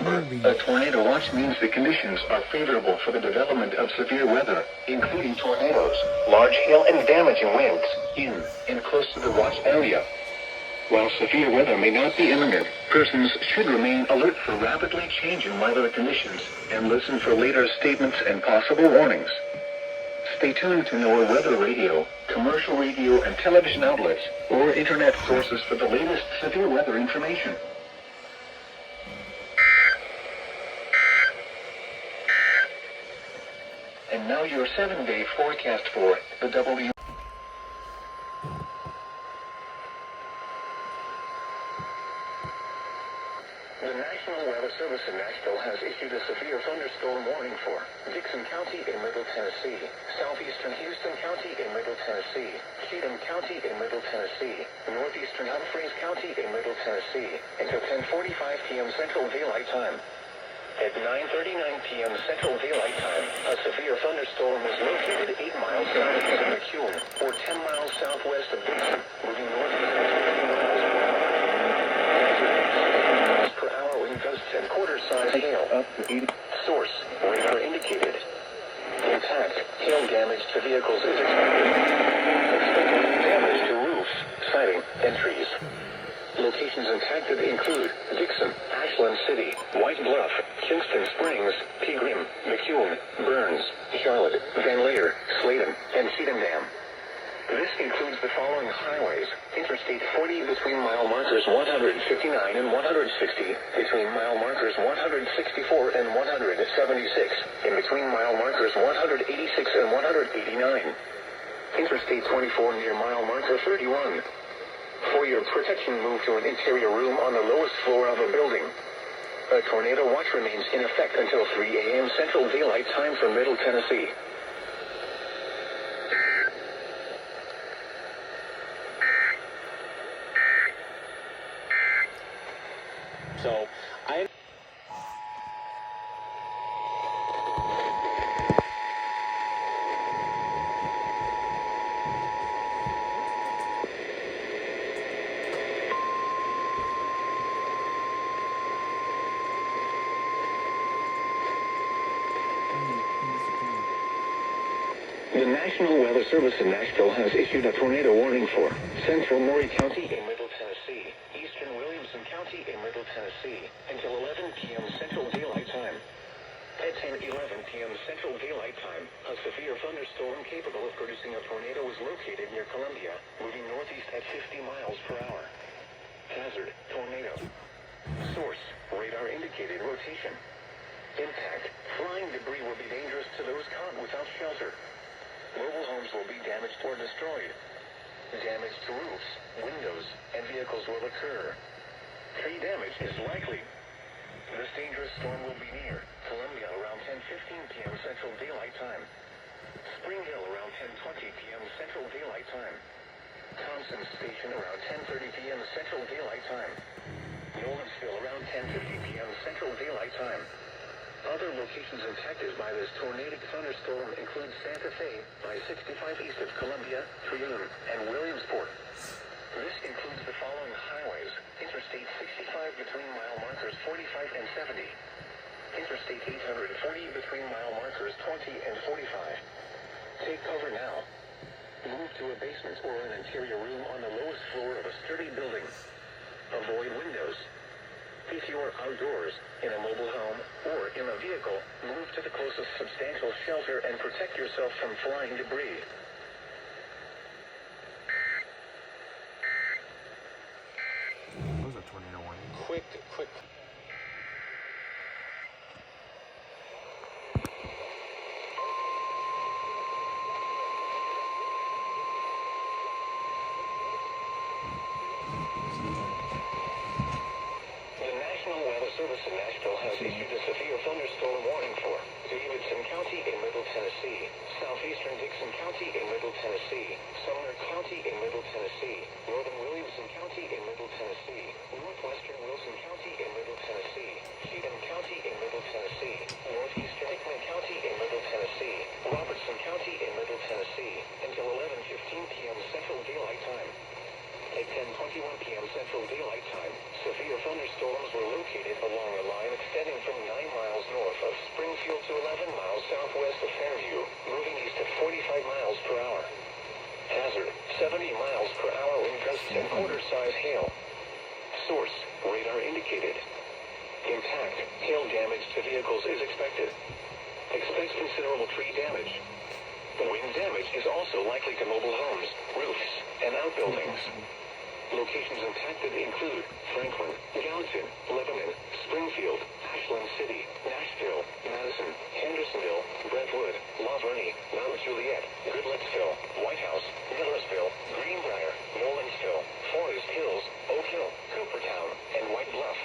Remember, a tornado watch means the conditions are favorable for the development of severe weather, including tornadoes, large hail and damaging winds, in and close to the watch area. While severe weather may not be imminent, persons should remain alert for rapidly changing weather conditions and listen for later statements and possible warnings. Stay tuned to NOAA weather radio, commercial radio and television outlets, or internet sources for the latest severe weather information. And now your 7-day forecast for the W. The National Weather Service in Nashville has issued a severe thunderstorm warning for Dixon County in Middle Tennessee, southeastern Houston County in Middle Tennessee, Cheatham County in Middle Tennessee, northeastern Humphreys County in Middle Tennessee, until 10:45 p.m. Central Daylight Time. At 9:39 p.m. Central Daylight Time, a severe thunderstorm was located 8 miles southeast of McCune, or 10 miles southwest of Dixon, moving northeast at 20 miles per hour with gusts and quarter-size hail up to 80. Source, radar indicated. Impact, hail damage to vehicles is expected. Expected damage to roofs, siding, and trees. Locations impacted include Dixon, Ashland City, White Bluff, Kingston Springs, Pegram, McCune, Burns, Charlotte, Van Laer, Sladen, and Cheatham Dam. This includes the following highways: Interstate 40 between mile markers 159 and 160, between mile markers 164 and 176, and between mile markers 186 and 189. Interstate 24 near mile marker 31. For your protection, move to an interior room on the lowest floor of a building. A tornado watch remains in effect until 3 a.m. Central Daylight Time for Middle Tennessee. So, The National Weather Service in Nashville has issued a tornado warning for central Maury County in Middle Tennessee, eastern Williamson County in Middle Tennessee, until 11 p.m. Central Daylight Time. At 10:11 p.m. Central Daylight Time, a severe thunderstorm capable of producing a tornado was located near Columbia, moving northeast at 50 miles per hour. Hazard, tornado. Source, radar indicated rotation. Impact, flying debris will be dangerous to those caught without shelter. Mobile homes will be damaged or destroyed. Damage to roofs, windows, and vehicles will occur. Tree damage is likely. This dangerous storm will be near Columbia around 10:15 p.m. Central Daylight Time. Spring Hill around 10:20 p.m. Central Daylight Time. Thompson Station around 10:30 p.m. Central Daylight Time. Nolensville around 10:50 p.m. Central Daylight Time. Other locations impacted by this tornadic thunderstorm include Santa Fe, I-65 east of Columbia, Triune, and Williamsport. This includes the following highways: Interstate 65 between mile markers 45 and 70. Interstate 840 between mile markers 20 and 45. Take cover now. Move to a basement or an interior room on the lowest floor of a sturdy building. Avoid windows. If you are outdoors, in a mobile home, or in a vehicle, move to the closest substantial shelter and protect yourself from flying debris. That was a tornado warning. quick. Service in Nashville has issued a severe thunderstorm warning for Davidson County in Middle Tennessee, southeastern Dixon County in Middle Tennessee, Sumner County in Middle Tennessee, northern Williamson County in Middle Tennessee, northwestern Wilson County in Middle Tennessee, Cheatham County in Middle Tennessee, northeastern Hickman County in Middle Tennessee, Robertson County in Middle Tennessee, until 11:15 p.m. Central Daylight Time. At 10:21 p.m. Central Daylight Time, Severe thunderstorms were located along a line extending from 9 miles north of Springfield to 11 miles southwest of Fairview, moving east at 45 miles per hour. Hazard, 70 miles per hour wind gusts and quarter-size hail. Source, radar indicated. Impact, hail damage to vehicles is expected. Expect considerable tree damage. Wind damage is also likely to mobile homes, roofs, and outbuildings. Locations impacted include Franklin, Gallatin, Lebanon, Springfield, Ashland City, Nashville, Madison, Hendersonville, Brentwood, La Vernie, Mount Juliet, Goodlettsville, White House, Millersville, Greenbrier, Nolensville, Forest Hills, Oak Hill, Coopertown, and White Bluff.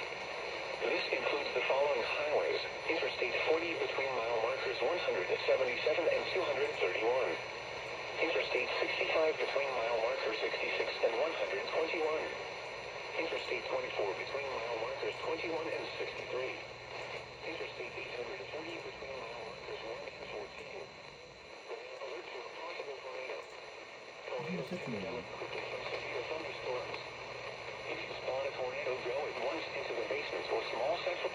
This includes the following highways: Interstate 40 between mile markers 177 and 231. Interstate 65 between mile markers 66 and 121. Interstate 24 between mile markers 21 and 63. Interstate 840 between mile markers 1 and 14. Alert to a possible tornado. Tornadoes can develop quickly from severe thunderstorms. If you spot a tornado, go at once into the basement or small central.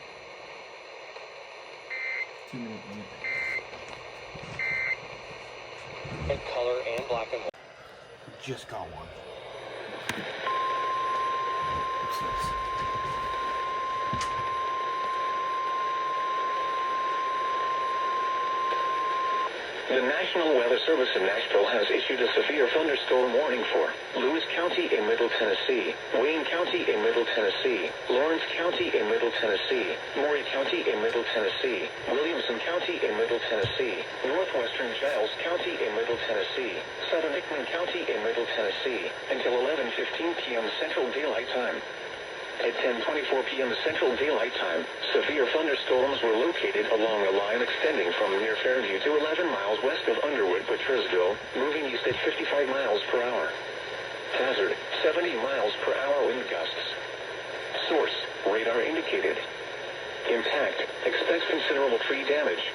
2-minute limit. red, color, and black and white. Just got one. What's this? The National Weather Service in Nashville has issued a severe thunderstorm warning for Lewis County in Middle Tennessee, Wayne County in Middle Tennessee, Lawrence County in Middle Tennessee, Maury County in Middle Tennessee, Williamson County in Middle Tennessee, Northwestern Giles County in Middle Tennessee, Southern Hickman County in Middle Tennessee, until 11:15 p.m. Central Daylight Time. At 10:24 p.m. Central Daylight Time, severe thunderstorms were located along a line extending from near Fairview to 11 miles west of Underwood, Butchersville, moving east at 55 miles per hour. Hazard, 70 miles per hour wind gusts. Source, radar indicated. Impact, expect considerable tree damage.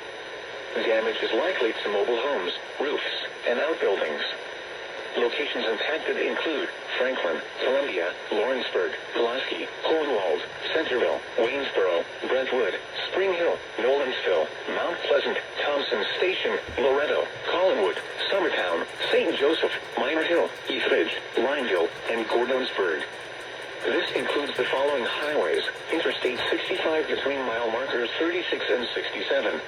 Damage is likely to mobile homes, roofs, and outbuildings. Locations impacted include Franklin, Columbia, Lawrenceburg, Pulaski, Cornwall, Centerville, Waynesboro, Brentwood, Spring Hill, Nolensville, Mount Pleasant, Thompson Station, Loretto, Collinwood, Summertown, St. Joseph, Minor Hill, Eastridge, Lineville, and Gordonsburg. This includes the following highways: Interstate 65 between mile markers 36 and 67.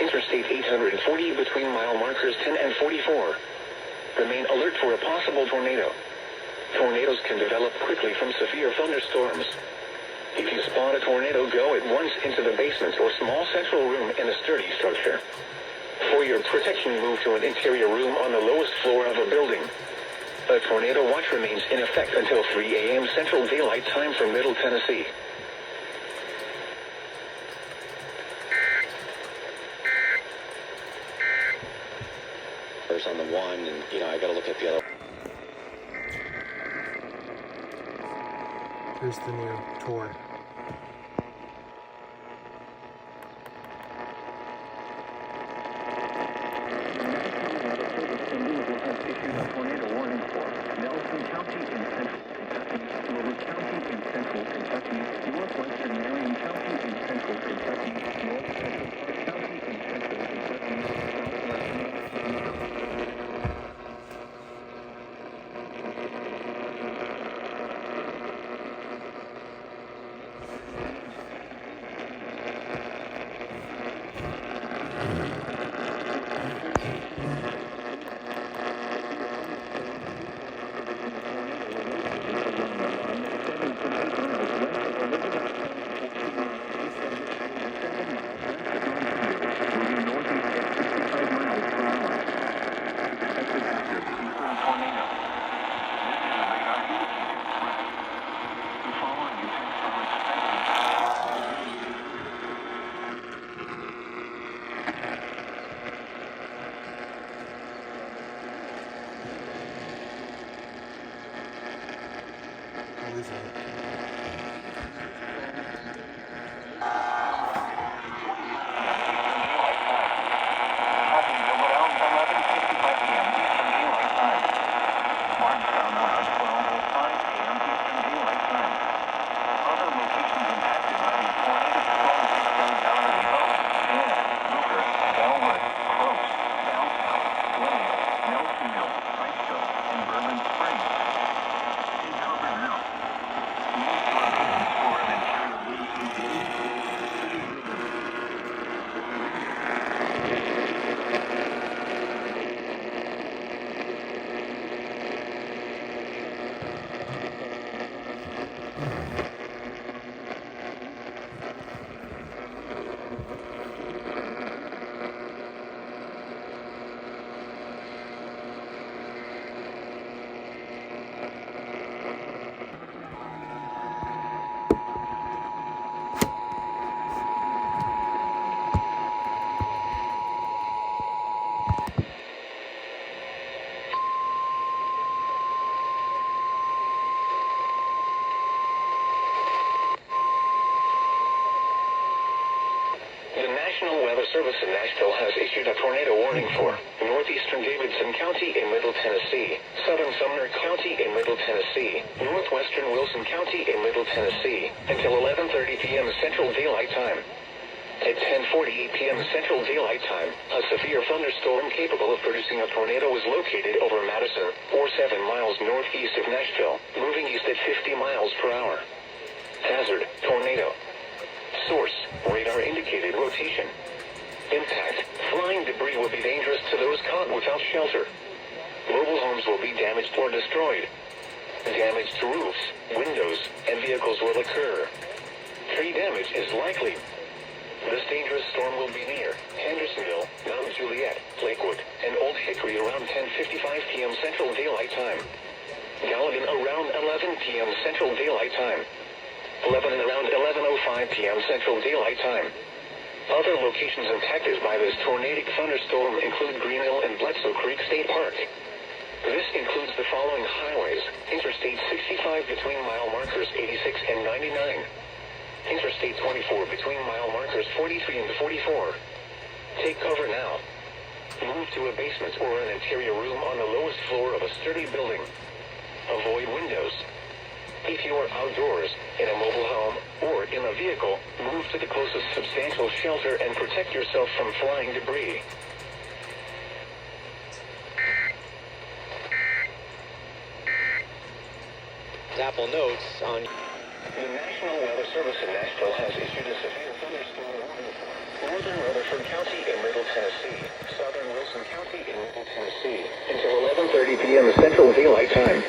Interstate 840 between mile markers 10 and 44. Remain alert for a possible tornado. Tornadoes can develop quickly from severe thunderstorms. If you spot a tornado, go at once into the basement or small central room in a sturdy structure. For your protection, move to an interior room on the lowest floor of a building. A tornado watch remains in effect until 3 a.m. Central Daylight Time for Middle Tennessee. On the one, and I got to look at the other. Here's the new tour. Has issued a tornado warning for Nelson County in central Kentucky, Lewis County in central Kentucky, northwestern Marion County in central Kentucky, north central Park County in central Kentucky, southwestern. The National Weather Service in Nashville has issued a tornado warning for northeastern Davidson County in Middle Tennessee, southern Sumner County in Middle Tennessee, northwestern Wilson County in Middle Tennessee, until 11:30 p.m. Central Daylight Time. At 10:48 p.m. Central Daylight Time, a severe thunderstorm capable of producing a tornado was located over Madison, or 7 miles northeast of Nashville, moving east at 50 miles per hour. Hazard, tornado. Source, radar indicated rotation. Impact, flying debris will be dangerous to those caught without shelter. Mobile homes will be damaged or destroyed. Damage to roofs, windows, and vehicles will occur. Tree damage is likely. This dangerous storm will be near Hendersonville, Mount Juliet, Lakewood, and Old Hickory around 10:55 p.m. Central Daylight Time. Gallatin around 11 p.m. Central Daylight Time. Lebanon around 11:05 p.m. Central Daylight Time. Other locations impacted by this tornadic thunderstorm include Greenville and Bledsoe Creek State Park. This includes the following highways: Interstate 65 between mile markers 86 and 99. Interstate 24 between mile markers 43 and 44. Take cover now. Move to a basement or an interior room on the lowest floor of a sturdy building. Avoid windows. If you are outdoors, in a mobile home, or in a vehicle, move to the closest substantial shelter and protect yourself from flying debris. Apple notes on... The National Weather Service in Nashville has issued a severe thunderstorm warning for northern Rutherford County in Middle Tennessee, southern Wilson County in Middle Tennessee, until 11:30 p.m. Central Daylight Time.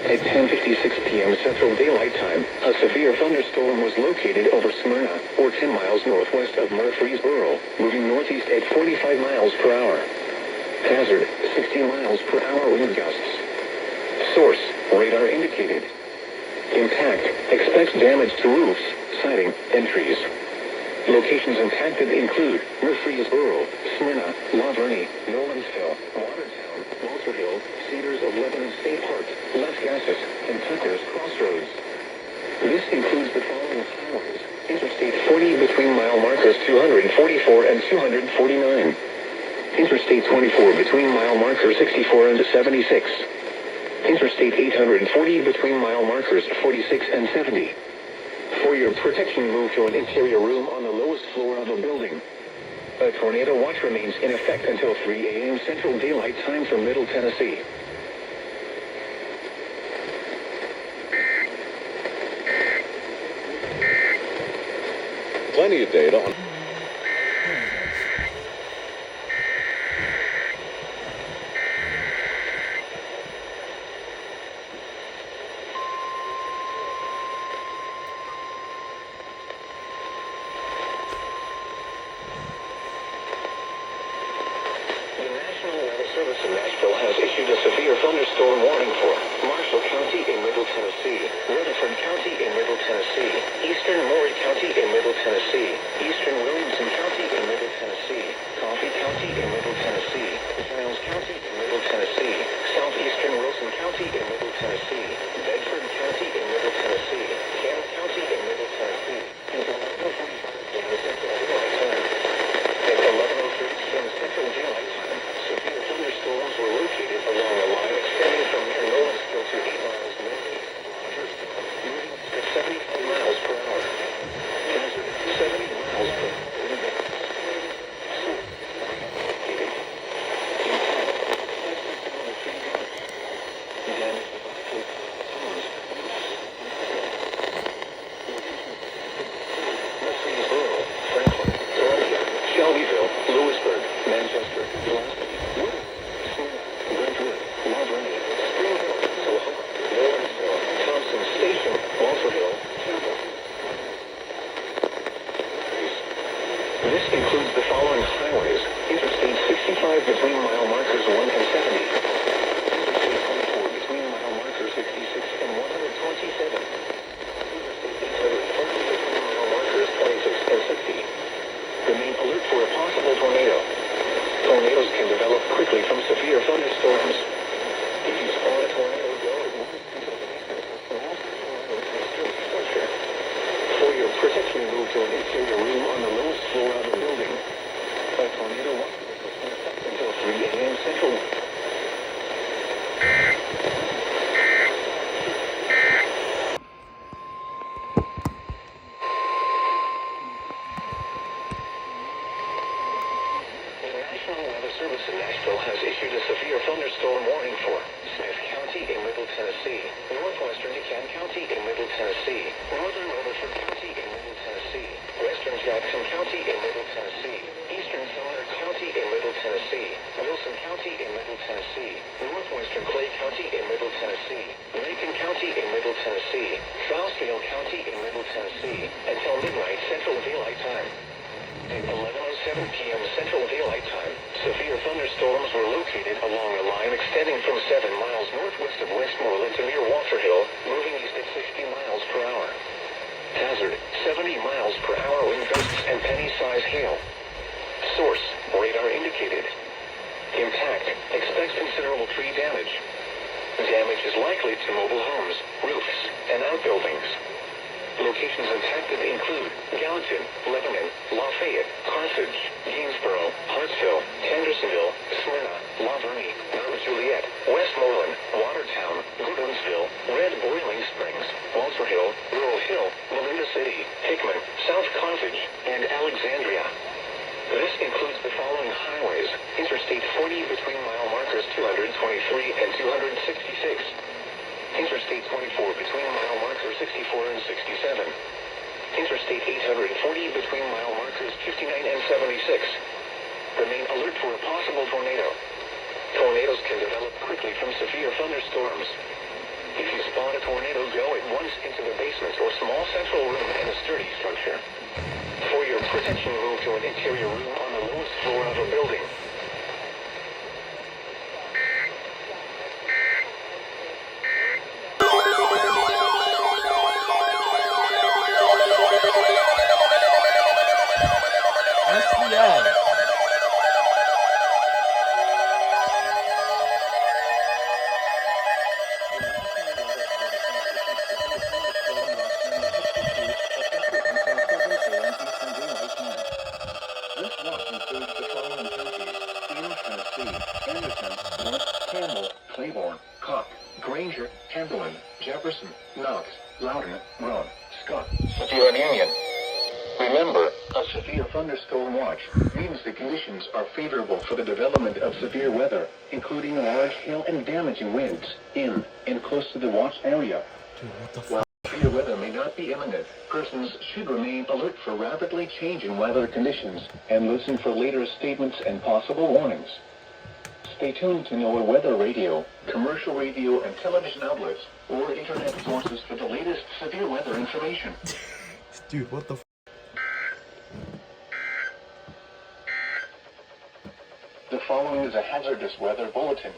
At 10:56 p.m. Central Daylight Time, a severe thunderstorm was located over Smyrna, or 10 miles northwest of Murfreesboro, moving northeast at 45 miles per hour. Hazard, 60 miles per hour wind gusts. Source, radar indicated. Impact, expects damage to roofs, siding, and trees. Locations impacted include Murfreesboro, Smyrna, La Vernie, Nolensville, Watertown, Walterville, Cedars of Lebanon State Park, Las Gases, and Tucker's Crossroads. This includes the following highways: Interstate 40 between mile markers 244 and 249. Interstate 24 between mile markers 64 and 76. Interstate 840 between mile markers 46 and 70. For your protection, move to an interior room on the lowest floor of a building. A tornado watch remains in effect until 3 a.m. Central Daylight Time for Middle Tennessee. Plenty of data on... Service in Nashville has issued a severe thunderstorm warning for Marshall County in Middle Tennessee, Rutherford County in Middle Tennessee, eastern Maury County in Middle Tennessee, eastern Williamson County in Middle Tennessee, Coffee County in Middle Tennessee, Giles County in Middle Tennessee, southeastern Wilson County in Middle Tennessee, Bedford County in Middle Tennessee, Camp County in Middle Tennessee, and 11:45 p.m. Central Daylight Time. At 11:03 p.m. Central Daylight Time, severe thunderstorms were located along a line extending from near Nolensville to 8 miles northeast of Rogersville, moving at 75 miles per hour. Hazard, 70 miles per hour. Murfreesboro, Franklin, Columbia, Shelbyville, Lewisburg, Manchester, Glasgow, Brentwood, La Vernie, Springville, Soho, Nolensville, Thompson Station, Walterville, Temple. This includes the following highways: Interstate 65 between mile markers 1 and 70. Interstate 24 between mile markers 66 and 127. Interstate 840 between mile markers 26 and 60. Remain alert for a possible tornado. Tornadoes can develop quickly from severe thunderstorms. If you spot a tornado, go at once into the basement or else for your protection, move to an interior room on the lowest floor of the National Weather Service in Nashville has issued a severe thunderstorm warning for Smith County in Middle Tennessee, northwestern DeKalb County in Middle Tennessee, northern Rutherford County in Middle Tennessee, western Jackson County in Middle Tennessee, eastern Sumner County in Middle Tennessee, Wilson County in Middle Tennessee, northwestern Clay County in Middle Tennessee, Macon County in Middle Tennessee, Trousdale County in Middle Tennessee, until midnight Central Daylight Time. At 11:07 p.m. Central Daylight Time, severe thunderstorms were located along a line extending from 7 miles northwest of Westmoreland to near Walter Hill, moving east at 60 miles per hour. Hazard, 70 miles per hour wind gusts and penny-size hail. Source, radar indicated. Impact, expect considerable tree damage. Damage is likely to mobile homes, roofs, and outbuildings. Locations impacted include Gallatin, Lebanon, Lafayette, Carthage, Gainsboro, Hartsville, Hendersonville, Smyrna, La Vernie, Mount Juliet, Westmoreland, Watertown, Goodlandsville, Red Boiling Springs, Walter Hill, Rural Hill, Melinda City, Hickman, South Carthage, and Alexandria. This includes the following highways: Interstate 40 between mile markers 223 and 266. Interstate 24 between mile markers 64 and 67. Interstate 840 between mile markers 59 and 76. Remain alert for a possible tornado. Tornadoes can develop quickly from severe thunderstorms. If you spot a tornado, go at once into the basement or small central room in a sturdy structure. For your protection, move to an interior room on the lowest floor of a building. SBA. This watch includes the following counties: East Tennessee, Anderson, North Campbell, Claiborne, Cobb, Granger, Cumberland, Jefferson, Knox, Loudoun, Roan, Scott, Superior and Union. Remember, a severe thunderstorm watch means the conditions are favorable for the development of severe weather, including large hail and damaging winds in and close to the watch area. Dude, what the While severe weather may not be imminent, persons should remain alert for rapidly changing weather conditions and listen for later statements and possible warnings. Stay tuned to NOAA weather radio, commercial radio and television outlets, or internet sources for the latest severe weather information. Dude, what the The following is a hazardous weather bulletin.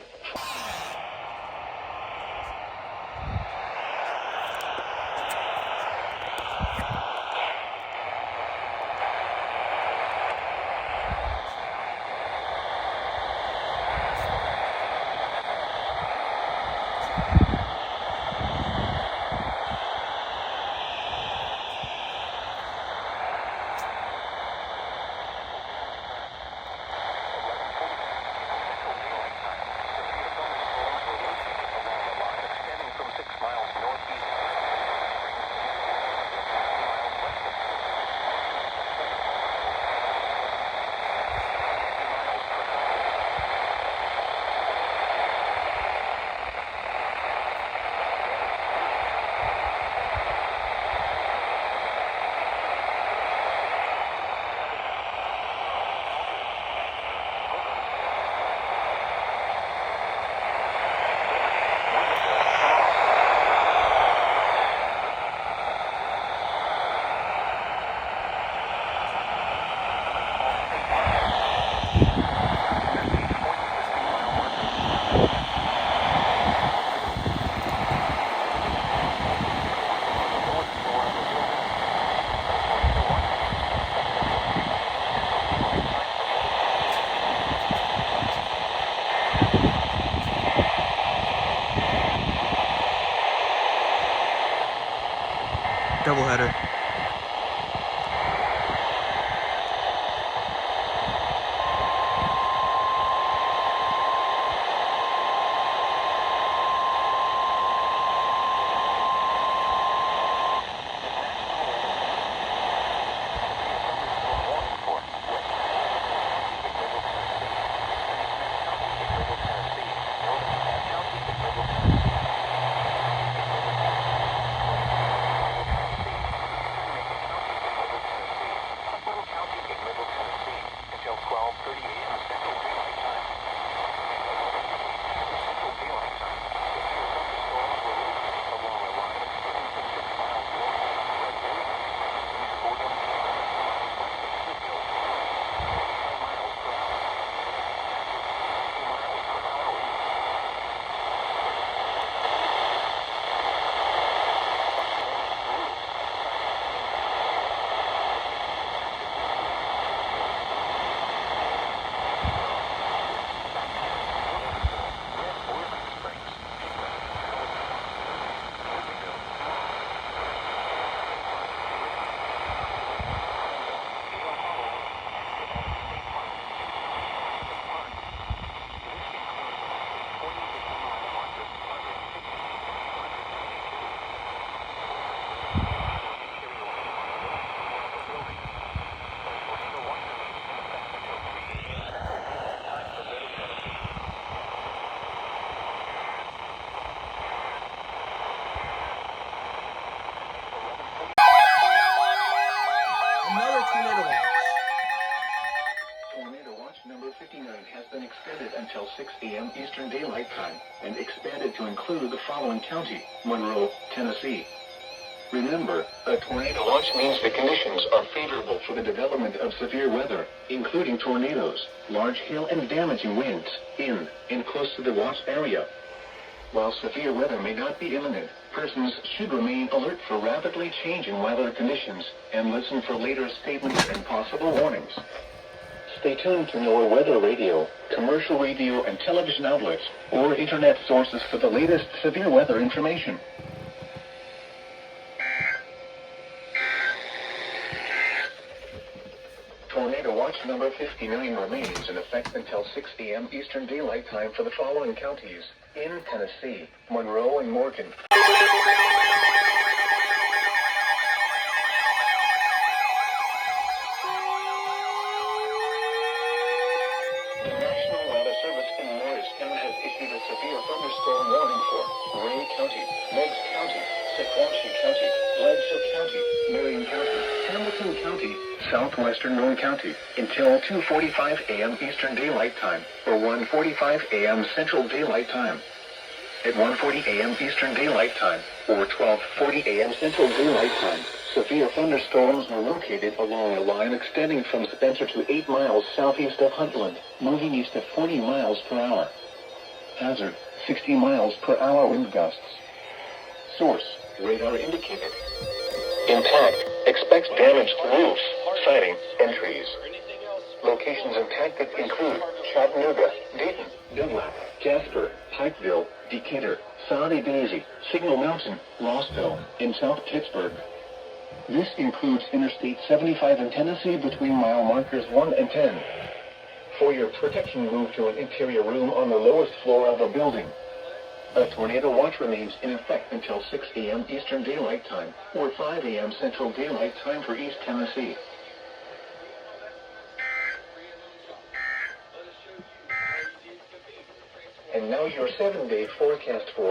until 6 a.m. Eastern Daylight Time and expanded to include the following county: Monroe, Tennessee. Remember, a tornado watch means the conditions are favorable for the development of severe weather, including tornadoes, large hail and damaging winds, in and close to the watch area. While severe weather may not be imminent, persons should remain alert for rapidly changing weather conditions and listen for later statements and possible warnings. Stay tuned to your weather radio, commercial radio and television outlets, or internet sources for the latest severe weather information. Tornado watch number 59 remains in effect until 6 a.m. Eastern Daylight Time for the following counties: in Tennessee, Monroe and Morgan. The National Weather Service in Morristown has issued a severe thunderstorm warning for Ray County, Meigs County, Sequatchie County, Bledsoe County, Marion County, Hamilton County, Southwestern North County, until 2:45 a.m. Eastern Daylight Time, or 1:45 a.m. Central Daylight Time. At 1:40 a.m. Eastern Daylight Time, or 12:40 a.m. Central Daylight Time, severe thunderstorms were located along a line extending from Spencer to 8 miles southeast of Huntland, moving east at 40 miles per hour. Hazard, 60 miles per hour wind gusts. Source, radar indicated. Impact, expects damage to roofs, siding, and trees. Locations impacted include Chattanooga, Dayton, Dunlap, Jasper, Pikeville, Decatur, Saudi Daisy, Signal Mountain, Rossville, and South Pittsburgh. This includes Interstate 75 in Tennessee between mile markers 1 and 10. For your protection, move to an interior room on the lowest floor of a building. A tornado watch remains in effect until 6 a.m. Eastern Daylight Time, or 5 a.m. Central Daylight Time for East Tennessee. And now your 7-day forecast for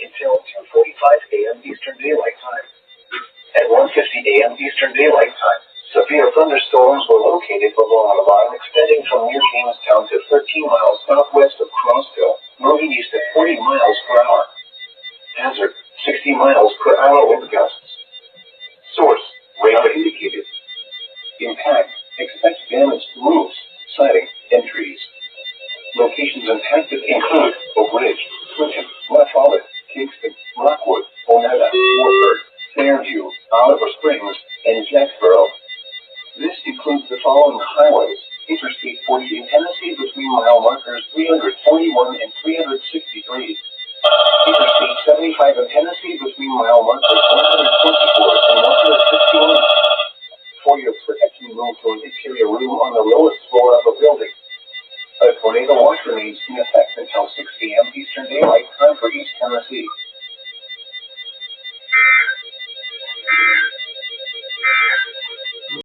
until 2:45 a.m. Eastern Daylight Time. At 1:50 a.m. Eastern Daylight Time, severe thunderstorms were located along a line extending from near Jamestown to 13 miles southwest of Crossville, moving east at 40 miles per hour. Hazard, 60 miles per hour wind gusts. Source, radar indicated. Impact, expect damage to roofs, siding, and trees. Locations impacted include Oak Ridge, Clinton, West Olive, Kingston, Rockwood, Oneida, Warford, Fairview, Oliver Springs, and Jacksboro. This includes the following highways: Interstate 40 in Tennessee between mile markers 341 and 363. Interstate 75 in Tennessee between mile markers 124 and 161. For your protection, move to an interior room on the lowest floor of a building. A tornado watch remains in effect until 6 a.m. Eastern Daylight Time for East Tennessee.